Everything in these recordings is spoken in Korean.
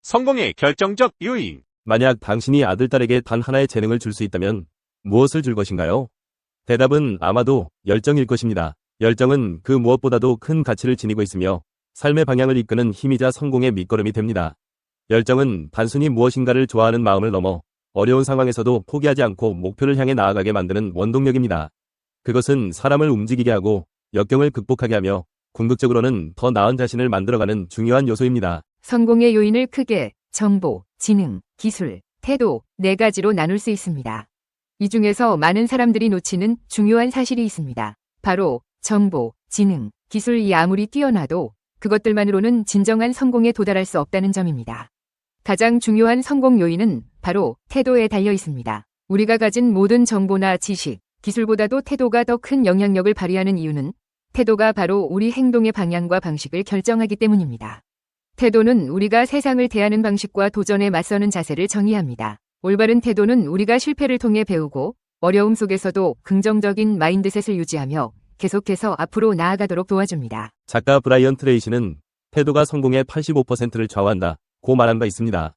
성공의 결정적 요인. 만약 당신이 아들딸에게 단 하나의 재능을 줄 수 있다면 무엇을 줄 것인가요? 대답은 아마도 열정일 것입니다. 열정은 그 무엇보다도 큰 가치를 지니고 있으며 삶의 방향을 이끄는 힘이자 성공의 밑거름이 됩니다. 열정은 단순히 무엇인가를 좋아하는 마음을 넘어 어려운 상황에서도 포기하지 않고 목표를 향해 나아가게 만드는 원동력입니다. 그것은 사람을 움직이게 하고 역경을 극복하게 하며 궁극적으로는 더 나은 자신을 만들어가는 중요한 요소입니다. 성공의 요인을 크게 정보, 지능, 기술, 태도 4가지로 나눌 수 있습니다. 이 중에서 많은 사람들이 놓치는 중요한 사실이 있습니다. 바로 정보, 지능, 기술이 아무리 뛰어나도 그것들만으로는 진정한 성공에 도달할 수 없다는 점입니다. 가장 중요한 성공 요인은 바로 태도에 달려 있습니다. 우리가 가진 모든 정보나 지식, 기술보다도 태도가 더 큰 영향력을 발휘하는 이유는 태도가 바로 우리 행동의 방향과 방식을 결정하기 때문입니다. 태도는 우리가 세상을 대하는 방식과 도전에 맞서는 자세를 정의합니다. 올바른 태도는 우리가 실패를 통해 배우고 어려움 속에서도 긍정적인 마인드셋을 유지하며 계속해서 앞으로 나아가도록 도와줍니다. 작가 브라이언 트레이시는 태도가 성공의 85%를 좌우한다고 말한 바 있습니다.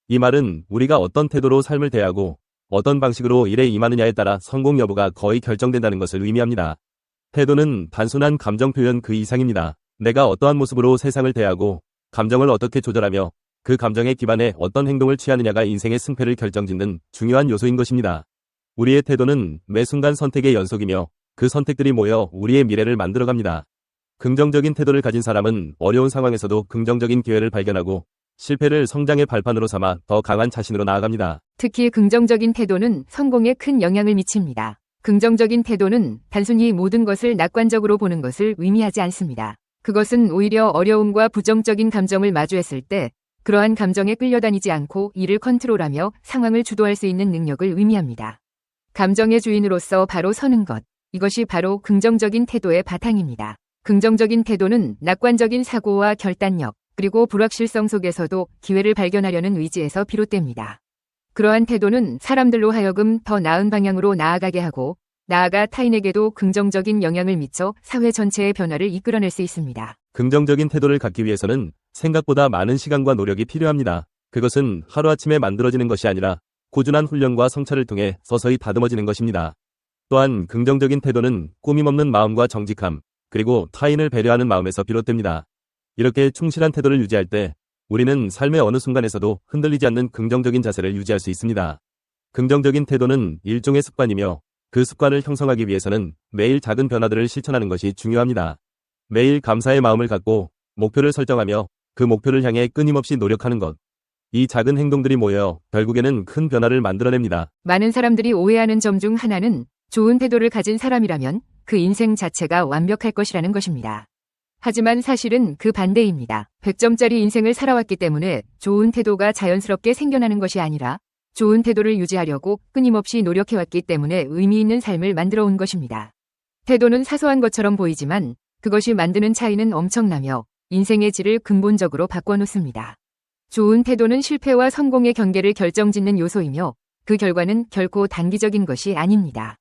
이 말은 우리가 어떤 태도로 삶을 대하고 어떤 방식으로 일에 임하느냐에 따라 성공 여부가 거의 결정된다는 것을 의미합니다. 태도는 단순한 감정 표현 그 이상입니다. 내가 어떠한 모습으로 세상을 대하고 감정을 어떻게 조절하며 그 감정에 기반해 어떤 행동을 취하느냐가 인생의 승패를 결정짓는 중요한 요소인 것입니다. 우리의 태도는 매 순간 선택의 연속이며 그 선택들이 모여 우리의 미래를 만들어갑니다. 긍정적인 태도를 가진 사람은 어려운 상황에서도 긍정적인 기회를 발견하고 실패를 성장의 발판으로 삼아 더 강한 자신으로 나아갑니다. 특히 긍정적인 태도는 성공에 큰 영향을 미칩니다. 긍정적인 태도는 단순히 모든 것을 낙관적으로 보는 것을 의미하지 않습니다. 그것은 오히려 어려움과 부정적인 감정을 마주했을 때 그러한 감정에 끌려다니지 않고 이를 컨트롤하며 상황을 주도할 수 있는 능력을 의미합니다. 감정의 주인으로서 바로 서는 것, 이것이 바로 긍정적인 태도의 바탕입니다. 긍정적인 태도는 낙관적인 사고와 결단력, 그리고 불확실성 속에서도 기회를 발견하려는 의지에서 비롯됩니다. 그러한 태도는 사람들로 하여금 더 나은 방향으로 나아가게 하고 나아가 타인에게도 긍정적인 영향을 미쳐 사회 전체의 변화를 이끌어낼 수 있습니다. 긍정적인 태도를 갖기 위해서는 생각보다 많은 시간과 노력이 필요합니다. 그것은 하루아침에 만들어지는 것이 아니라 꾸준한 훈련과 성찰을 통해 서서히 다듬어지는 것입니다. 또한 긍정적인 태도는 꾸밈없는 마음과 정직함, 그리고 타인을 배려하는 마음에서 비롯됩니다. 이렇게 충실한 태도를 유지할 때 우리는 삶의 어느 순간에서도 흔들리지 않는 긍정적인 자세를 유지할 수 있습니다. 긍정적인 태도는 일종의 습관이며 그 습관을 형성하기 위해서는 매일 작은 변화들을 실천하는 것이 중요합니다. 매일 감사의 마음을 갖고 목표를 설정하며 그 목표를 향해 끊임없이 노력하는 것. 이 작은 행동들이 모여 결국에는 큰 변화를 만들어냅니다. 많은 사람들이 오해하는 점 중 하나는 좋은 태도를 가진 사람이라면 그 인생 자체가 완벽할 것이라는 것입니다. 하지만 사실은 그 반대입니다. 100점짜리 인생을 살아왔기 때문에 좋은 태도가 자연스럽게 생겨나는 것이 아니라 좋은 태도를 유지하려고 끊임없이 노력해왔기 때문에 의미 있는 삶을 만들어 온 것입니다. 태도는 사소한 것처럼 보이지만 그것이 만드는 차이는 엄청나며 인생의 질을 근본적으로 바꿔놓습니다. 좋은 태도는 실패와 성공의 경계를 결정짓는 요소이며 그 결과는 결코 단기적인 것이 아닙니다.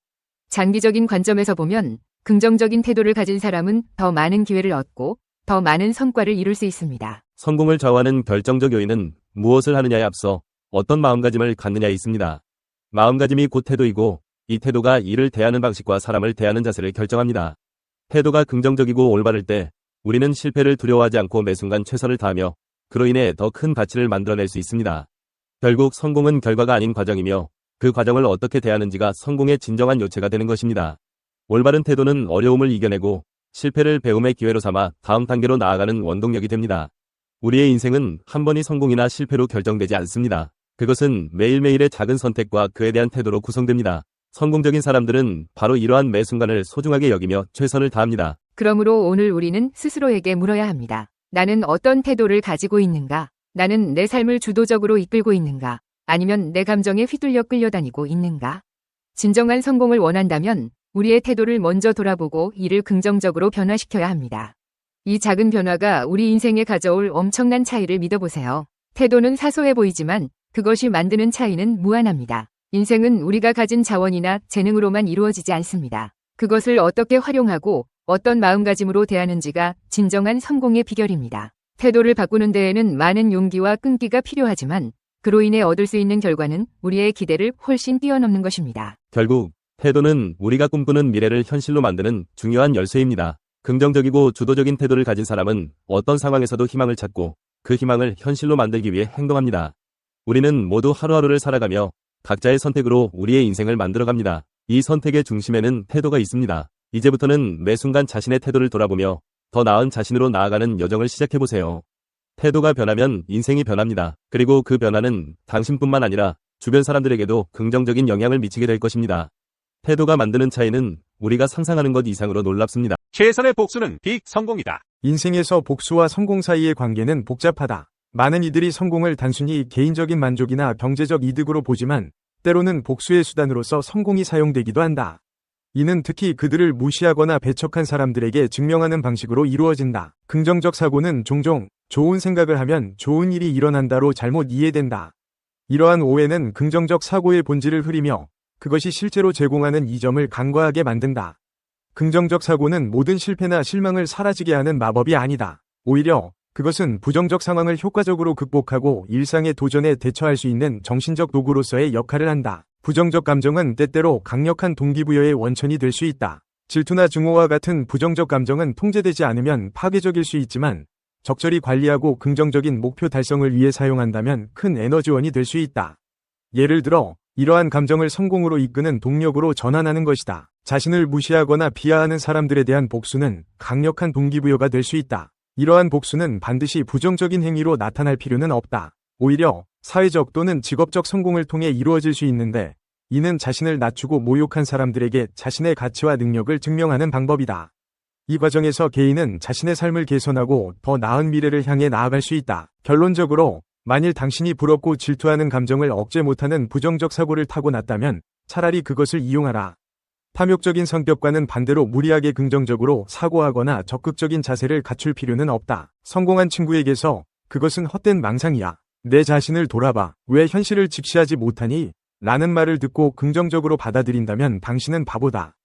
장기적인 관점에서 보면 긍정적인 태도를 가진 사람은 더 많은 기회를 얻고 더 많은 성과를 이룰 수 있습니다. 성공을 좌우하는 결정적 요인은 무엇을 하느냐에 앞서 어떤 마음가짐을 갖느냐에 있습니다. 마음가짐이 곧 태도이고 이 태도가 일을 대하는 방식과 사람을 대하는 자세를 결정합니다. 태도가 긍정적이고 올바를 때 우리는 실패를 두려워하지 않고 매 순간 최선을 다하며 그로 인해 더 큰 가치를 만들어낼 수 있습니다. 결국 성공은 결과가 아닌 과정이며 그 과정을 어떻게 대하는지가 성공의 진정한 요체가 되는 것입니다. 올바른 태도는 어려움을 이겨내고 실패를 배움의 기회로 삼아 다음 단계로 나아가는 원동력이 됩니다. 우리의 인생은 한 번이 성공이나 실패로 결정되지 않습니다. 그것은 매일매일의 작은 선택과 그에 대한 태도로 구성됩니다. 성공적인 사람들은 바로 이러한 매 순간을 소중하게 여기며 최선을 다합니다. 그러므로 오늘 우리는 스스로에게 물어야 합니다. 나는 어떤 태도를 가지고 있는가? 나는 내 삶을 주도적으로 이끌고 있는가? 아니면 내 감정에 휘둘려 끌려다니고 있는가? 진정한 성공을 원한다면 우리의 태도를 먼저 돌아보고 이를 긍정적으로 변화시켜야 합니다. 이 작은 변화가 우리 인생에 가져올 엄청난 차이를 믿어보세요. 태도는 사소해 보이지만 그것이 만드는 차이는 무한합니다. 인생은 우리가 가진 자원이나 재능으로만 이루어지지 않습니다. 그것을 어떻게 활용하고 어떤 마음가짐으로 대하는지가 진정한 성공의 비결입니다. 태도를 바꾸는 데에는 많은 용기와 끈기가 필요하지만 그로 인해 얻을 수 있는 결과는 우리의 기대를 훨씬 뛰어넘는 것입니다. 결국 태도는 우리가 꿈꾸는 미래를 현실로 만드는 중요한 열쇠입니다. 긍정적이고 주도적인 태도를 가진 사람은 어떤 상황에서도 희망을 찾고 그 희망을 현실로 만들기 위해 행동합니다. 우리는 모두 하루하루를 살아가며 각자의 선택으로 우리의 인생을 만들어갑니다. 이 선택의 중심에는 태도가 있습니다. 이제부터는 매 순간 자신의 태도를 돌아보며 더 나은 자신으로 나아가는 여정을 시작해보세요. 태도가 변하면 인생이 변합니다. 그리고 그 변화는 당신뿐만 아니라 주변 사람들에게도 긍정적인 영향을 미치게 될 것입니다. 태도가 만드는 차이는 우리가 상상하는 것 이상으로 놀랍습니다. 최선의 복수는 비성공이다. 인생에서 복수와 성공 사이의 관계는 복잡하다. 많은 이들이 성공을 단순히 개인적인 만족이나 경제적 이득으로 보지만 때로는 복수의 수단으로서 성공이 사용되기도 한다. 이는 특히 그들을 무시하거나 배척한 사람들에게 증명하는 방식으로 이루어진다. 긍정적 사고는 종종 좋은 생각을 하면 좋은 일이 일어난다로 잘못 이해된다. 이러한 오해는 긍정적 사고의 본질을 흐리며 그것이 실제로 제공하는 이점을 간과하게 만든다. 긍정적 사고는 모든 실패나 실망을 사라지게 하는 마법이 아니다. 오히려 그것은 부정적 상황을 효과적으로 극복하고 일상의 도전에 대처할 수 있는 정신적 도구로서의 역할을 한다. 부정적 감정은 때때로 강력한 동기부여의 원천이 될 수 있다. 질투나 증오와 같은 부정적 감정은 통제되지 않으면 파괴적일 수 있지만 적절히 관리하고 긍정적인 목표 달성을 위해 사용한다면 큰 에너지원이 될 수 있다. 예를 들어 이러한 감정을 성공으로 이끄는 동력으로 전환하는 것이다. 자신을 무시하거나 비하하는 사람들에 대한 복수는 강력한 동기부여가 될 수 있다. 이러한 복수는 반드시 부정적인 행위로 나타날 필요는 없다. 오히려 사회적 또는 직업적 성공을 통해 이루어질 수 있는데 이는 자신을 낮추고 모욕한 사람들에게 자신의 가치와 능력을 증명하는 방법이다. 이 과정에서 개인은 자신의 삶을 개선하고 더 나은 미래를 향해 나아갈 수 있다. 결론적으로 만일 당신이 부럽고 질투하는 감정을 억제 못하는 부정적 사고를 타고났다면 차라리 그것을 이용하라. 탐욕적인 성격과는 반대로 무리하게 긍정적으로 사고하거나 적극적인 자세를 갖출 필요는 없다. 성공한 친구에게서 그것은 헛된 망상이야. 내 자신을 돌아봐. 왜 현실을 직시하지 못하니? 라는 말을 듣고 긍정적으로 받아들인다면 당신은 바보다.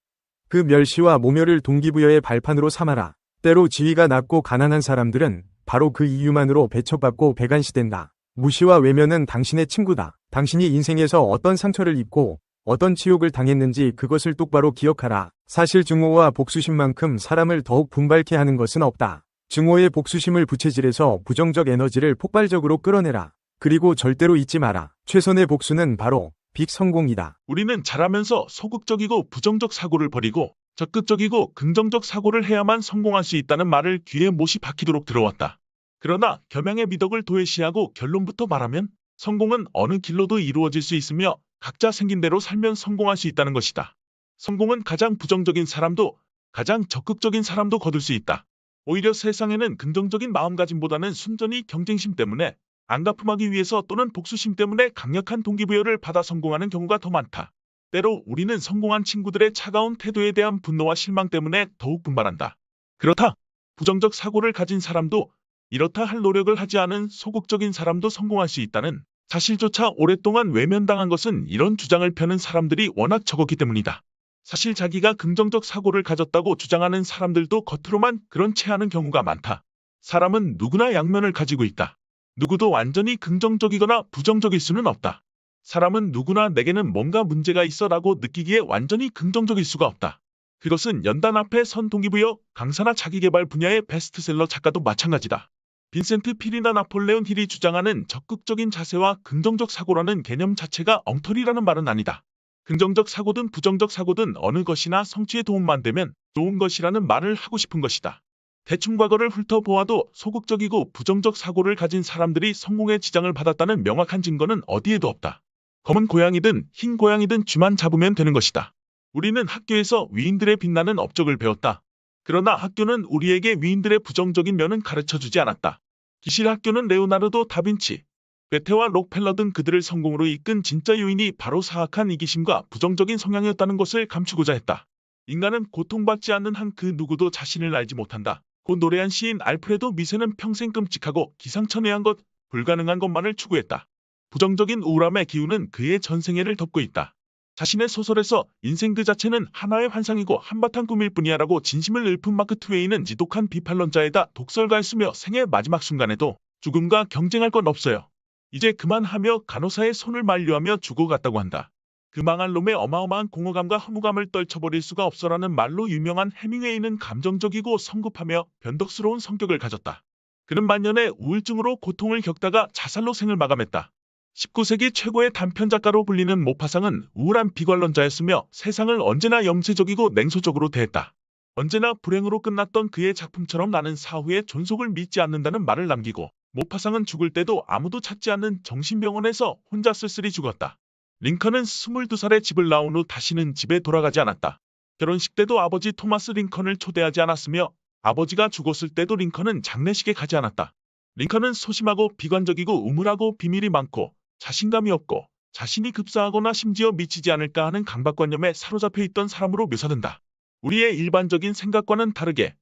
그 멸시와 모멸을 동기부여의 발판으로 삼아라. 때로 지위가 낮고 가난한 사람들은 바로 그 이유만으로 배척받고 배관시된다. 무시와 외면은 당신의 친구다. 당신이 인생에서 어떤 상처를 입고 어떤 치욕을 당했는지 그것을 똑바로 기억하라. 사실 증오와 복수심만큼 사람을 더욱 분발케 하는 것은 없다. 증오의 복수심을 부채질해서 부정적 에너지를 폭발적으로 끌어내라. 그리고 절대로 잊지 마라. 최선의 복수는 바로 빅 성공이다. 우리는 자라면서 소극적이고 부정적 사고를 버리고 적극적이고 긍정적 사고를 해야만 성공할 수 있다는 말을 귀에 못이 박히도록 들어왔다. 그러나 겸양의 미덕을 도외시하고 결론부터 말하면 성공은 어느 길로도 이루어질 수 있으며 각자 생긴 대로 살면 성공할 수 있다는 것이다. 성공은 가장 부정적인 사람도 가장 적극적인 사람도 거둘 수 있다. 오히려 세상에는 긍정적인 마음가짐보다는 순전히 경쟁심 때문에 안가품하기 위해서 또는 복수심 때문에 강력한 동기부여를 받아 성공하는 경우가 더 많다. 때로 우리는 성공한 친구들의 차가운 태도에 대한 분노와 실망 때문에 더욱 분발한다. 그렇다. 부정적 사고를 가진 사람도 이렇다 할 노력을 하지 않은 소극적인 사람도 성공할 수 있다는 사실조차 오랫동안 외면당한 것은 이런 주장을 펴는 사람들이 워낙 적었기 때문이다. 사실 자기가 긍정적 사고를 가졌다고 주장하는 사람들도 겉으로만 그런 채 하는 경우가 많다. 사람은 누구나 양면을 가지고 있다. 누구도 완전히 긍정적이거나 부정적일 수는 없다. 사람은 누구나 내게는 뭔가 문제가 있어라고 느끼기에 완전히 긍정적일 수가 없다. 그것은 연단 앞에 선 동기부여, 강사나 자기개발 분야의 베스트셀러 작가도 마찬가지다. 빈센트 필이나 나폴레온 힐이 주장하는 적극적인 자세와 긍정적 사고라는 개념 자체가 엉터리라는 말은 아니다. 긍정적 사고든 부정적 사고든 어느 것이나 성취에 도움만 되면 좋은 것이라는 말을 하고 싶은 것이다. 대충 과거를 훑어보아도 소극적이고 부정적 사고를 가진 사람들이 성공에 지장을 받았다는 명확한 증거는 어디에도 없다. 검은 고양이든 흰 고양이든 쥐만 잡으면 되는 것이다. 우리는 학교에서 위인들의 빛나는 업적을 배웠다. 그러나 학교는 우리에게 위인들의 부정적인 면은 가르쳐주지 않았다. 기실 학교는 레오나르도 다빈치, 괴테와 록펠러 등 그들을 성공으로 이끈 진짜 요인이 바로 사악한 이기심과 부정적인 성향이었다는 것을 감추고자 했다. 인간은 고통받지 않는 한 그 누구도 자신을 알지 못한다. 곧 노래한 시인 알프레도 미세는 평생 끔찍하고 기상천외한 것, 불가능한 것만을 추구했다. 부정적인 우울함의 기운은 그의 전생애를 덮고 있다. 자신의 소설에서 인생 그 자체는 하나의 환상이고 한바탕 꿈일 뿐이야라고 진심을 읊은 마크 트웨이는 지독한 비판론자에다 독설가였으며 생의 마지막 순간에도 죽음과 경쟁할 건 없어요. 이제 그만하며 간호사의 손을 만류하며 죽어갔다고 한다. 그 망할 놈의 어마어마한 공허감과 허무감을 떨쳐버릴 수가 없어라는 말로 유명한 해밍웨이는 감정적이고 성급하며 변덕스러운 성격을 가졌다. 그는 만년의 우울증으로 고통을 겪다가 자살로 생을 마감했다. 19세기 최고의 단편작가로 불리는 모파상은 우울한 비관론자였으며 세상을 언제나 염세적이고 냉소적으로 대했다. 언제나 불행으로 끝났던 그의 작품처럼 나는 사후에 존속을 믿지 않는다는 말을 남기고 모파상은 죽을 때도 아무도 찾지 않는 정신병원에서 혼자 쓸쓸히 죽었다. 링컨은 22살에 집을 나온 후 다시는 집에 돌아가지 않았다. 결혼식 때도 아버지 토마스 링컨을 초대하지 않았으며 아버지가 죽었을 때도 링컨은 장례식에 가지 않았다. 링컨은 소심하고 비관적이고 우물하고 비밀이 많고 자신감이 없고 자신이 급사하거나 심지어 미치지 않을까 하는 강박관념에 사로잡혀 있던 사람으로 묘사된다. 우리의 일반적인 생각과는 다르게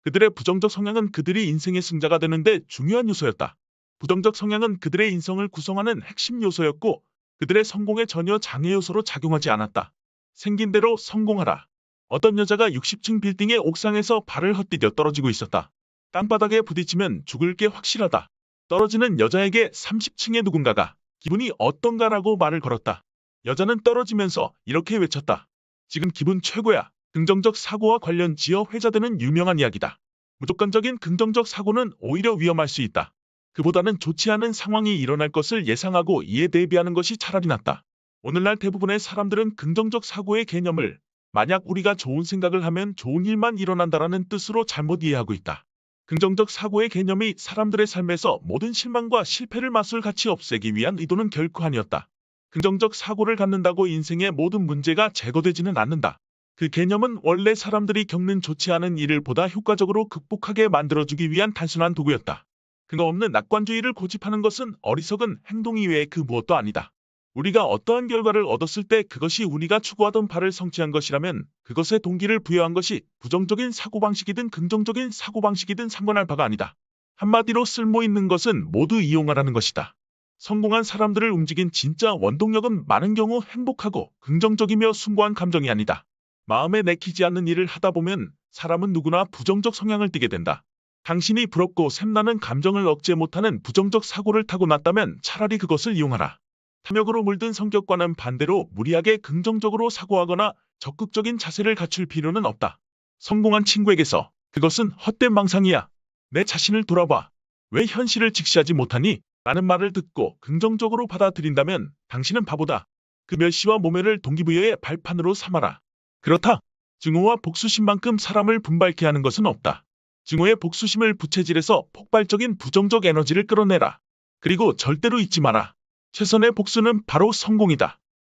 그들의 부정적 성향은 그들이 인생의 승자가 되는데 중요한 요소였다. 부정적 성향은 그들의 인성을 구성하는 핵심 요소였고 그들의 성공에 전혀 장애 요소로 작용하지 않았다. 생긴 대로 성공하라. 어떤 여자가 60층 빌딩의 옥상에서 발을 헛디뎌 떨어지고 있었다. 땅바닥에 부딪히면 죽을 게 확실하다. 떨어지는 여자에게 30층의 누군가가 기분이 어떤가라고 말을 걸었다. 여자는 떨어지면서 이렇게 외쳤다. 지금 기분 최고야. 긍정적 사고와 관련 지어 회자되는 유명한 이야기다. 무조건적인 긍정적 사고는 오히려 위험할 수 있다. 그보다는 좋지 않은 상황이 일어날 것을 예상하고 이에 대비하는 것이 차라리 낫다. 오늘날 대부분의 사람들은 긍정적 사고의 개념을 만약 우리가 좋은 생각을 하면 좋은 일만 일어난다라는 뜻으로 잘못 이해하고 있다. 긍정적 사고의 개념이 사람들의 삶에서 모든 실망과 실패를 맛을 같이 없애기 위한 의도는 결코 아니었다. 긍정적 사고를 갖는다고 인생의 모든 문제가 제거되지는 않는다. 그 개념은 원래 사람들이 겪는 좋지 않은 일을 보다 효과적으로 극복하게 만들어주기 위한 단순한 도구였다. 근거 없는 낙관주의를 고집하는 것은 어리석은 행동 이외의 그 무엇도 아니다. 우리가 어떠한 결과를 얻었을 때 그것이 우리가 추구하던 바를 성취한 것이라면 그것에 동기를 부여한 것이 부정적인 사고방식이든 긍정적인 사고방식이든 상관할 바가 아니다. 한마디로 쓸모있는 것은 모두 이용하라는 것이다. 성공한 사람들을 움직인 진짜 원동력은 많은 경우 행복하고 긍정적이며 숭고한 감정이 아니다. 마음에 내키지 않는 일을 하다 보면 사람은 누구나 부정적 성향을 띠게 된다. 당신이 부럽고 샘나는 감정을 억제 못하는 부정적 사고를 타고났다면 차라리 그것을 이용하라. 탐욕으로 물든 성격과는 반대로 무리하게 긍정적으로 사고하거나 적극적인 자세를 갖출 필요는 없다. 성공한 친구에게서 그것은 헛된 망상이야. 내 자신을 돌아봐. 왜 현실을 직시하지 못하니? 라는 말을 듣고 긍정적으로 받아들인다면 당신은 바보다. 그 멸시와 모멸을 동기부여의 발판으로 삼아라. 그렇다. 증오와 복수심만큼 사람을 분발케 하는 것은 없다. 증오의 복수심을 부채질해서 폭발적인 부정적 에너지를 끌어내라. 그리고 절대로 잊지 마라. 최선의 복수는 바로 성공이다.